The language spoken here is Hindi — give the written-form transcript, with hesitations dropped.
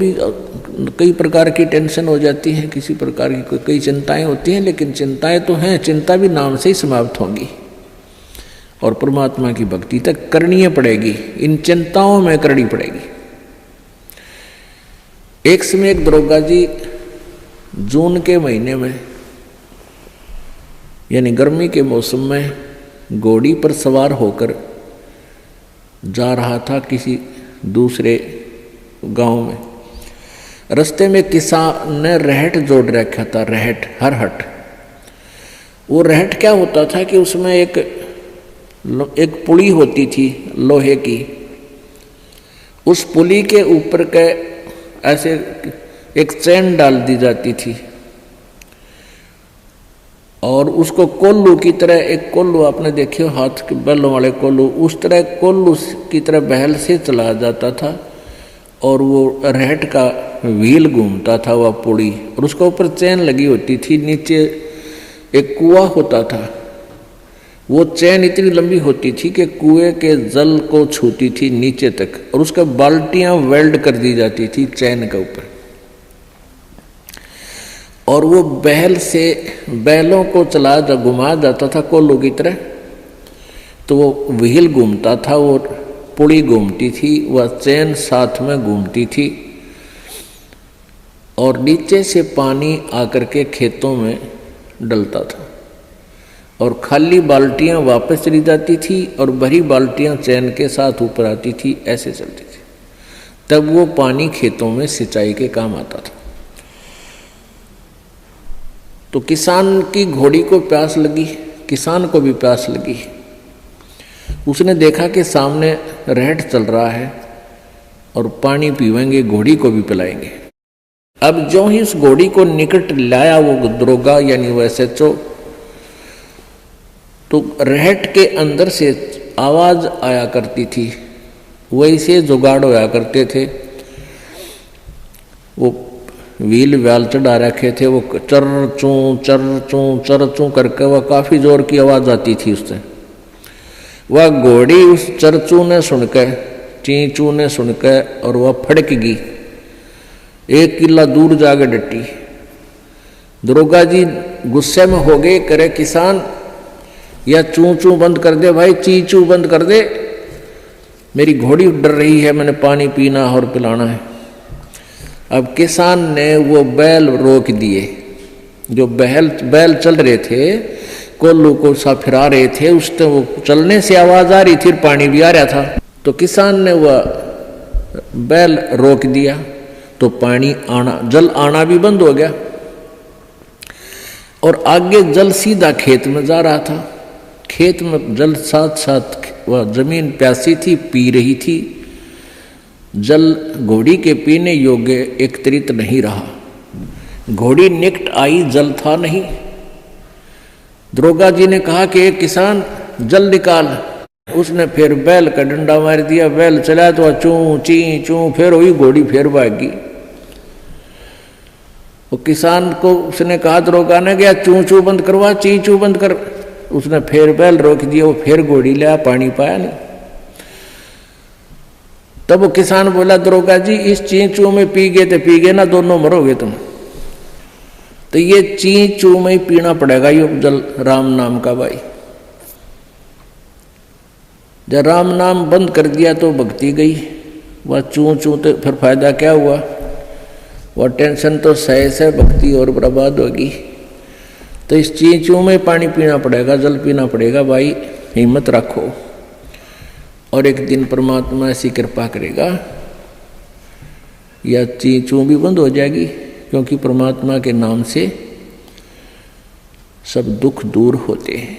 भी कई प्रकार की टेंशन हो जाती है, किसी प्रकार की कई चिंताएं होती हैं, लेकिन चिंताएं तो हैं, चिंता भी नाम से ही समाप्त होंगी और परमात्मा की भक्ति तक करनी पड़ेगी, इन चिंताओं में करनी पड़ेगी। एक समय एक दरोगा जी जून के महीने में यानी गर्मी के मौसम में घोड़ी पर सवार होकर जा रहा था किसी दूसरे गांव में। रास्ते में किसान ने रहट जोड़ रखा था, रहट, हरहट। वो रहट क्या होता था कि उसमें एक पुली होती थी लोहे की, उस पुली के ऊपर के ऐसे एक चैन डाल दी जाती थी और उसको कोल्लू की तरह, एक कोल्लू आपने देखे हो हाथ के बैलों वाले कोल्लू, उस तरह कोल्लू की तरह बहल से चला जाता था और वो रहट का व्हील घूमता था वह पुड़ी, और उसके ऊपर चैन लगी होती थी। नीचे एक कुआं होता था, वो चैन इतनी लंबी होती थी कि कुएं के जल को छूती थी नीचे तक, और उसका बाल्टियां वेल्ड कर दी जाती थी चैन के ऊपर। और वो बैल से बैलों को चला जा घुमा जाता था कोल्लू की तरह, तो वो व्हील घूमता था, वो पुड़ी घूमती थी, वह चैन साथ में घूमती थी, और नीचे से पानी आकर के खेतों में डलता था और खाली बाल्टियां वापस चली जाती थी और भरी बाल्टियां चैन के साथ ऊपर आती थी, ऐसे चलती थी। तब वो पानी खेतों में सिंचाई के काम आता था। तो किसान की घोड़ी को प्यास लगी, किसान को भी प्यास लगी। उसने देखा कि सामने रहट चल रहा है और पानी पीवेंगे, घोड़ी को भी पिलाएंगे। अब जो ही उस घोड़ी को निकट लाया वो दरोगा यानी वो SHO, तो रहट के अंदर से आवाज आया करती थी, वैसे जुगाड़ होया करते थे। वो व्हील व्याल चढ़ा रखे थे, वो चर चूं करके वह काफी जोर की आवाज आती थी उससे। वह घोड़ी उस चरचू ने सुनकर, चींचू ने सुनकर, और वह फड़क गई, 1 किला दूर जाके डटी। दरोगा जी गुस्से में हो गए, करे किसान या चूं बंद कर दे भाई, चींचू बंद कर दे, मेरी घोड़ी डर रही है, मैंने पानी पीना और पिलाना है। अब किसान ने वो बैल रोक दिए, जो बैल चल रहे थे, कोल्लू को सा फिरा रहे थे, उससे वो चलने से आवाज आ रही थी, पानी भी आ रहा था। तो किसान ने वह बैल रोक दिया, तो पानी आना, जल आना भी बंद हो गया और आगे जल सीधा खेत में जा रहा था। खेत में जल साथ साथ वह जमीन प्यासी थी, पी रही थी। जल घोड़ी के पीने योग्य एकत्रित नहीं रहा, घोड़ी निकट आई, जल था नहीं। दरोगा जी ने कहा कि एक किसान जल निकाल। उसने फिर बैल का डंडा मार दिया, बैल चला तो चूं ची चूं, फिर हुई घोड़ी, फिर भागी। वो किसान को उसने कहा, दरोगा ने गया चूं चूं बंद करवा, ची चूं बंद कर। उसने फिर बैल रोक दिया, वो फिर घोड़ी लिया, पानी पाया नहीं। तब वो किसान बोला, दरोगा जी इस चींचू में पी गए तो पी गए ना, दोनों मरोगे तुम। तो ये चींचू में ही पीना पड़ेगा ये जल, राम नाम का भाई। जब राम नाम बंद कर दिया तो भक्ति गई, वह चूं चूं तो फिर फायदा क्या हुआ, वह टेंशन तो सहे से भक्ति और बर्बाद होगी। तो इस चींचू में पानी पीना पड़ेगा, जल पीना पड़ेगा भाई, हिम्मत रखो और एक दिन परमात्मा ऐसी कृपा करेगा या चींचू भी बंद हो जाएगी, क्योंकि परमात्मा के नाम से सब दुख दूर होते हैं।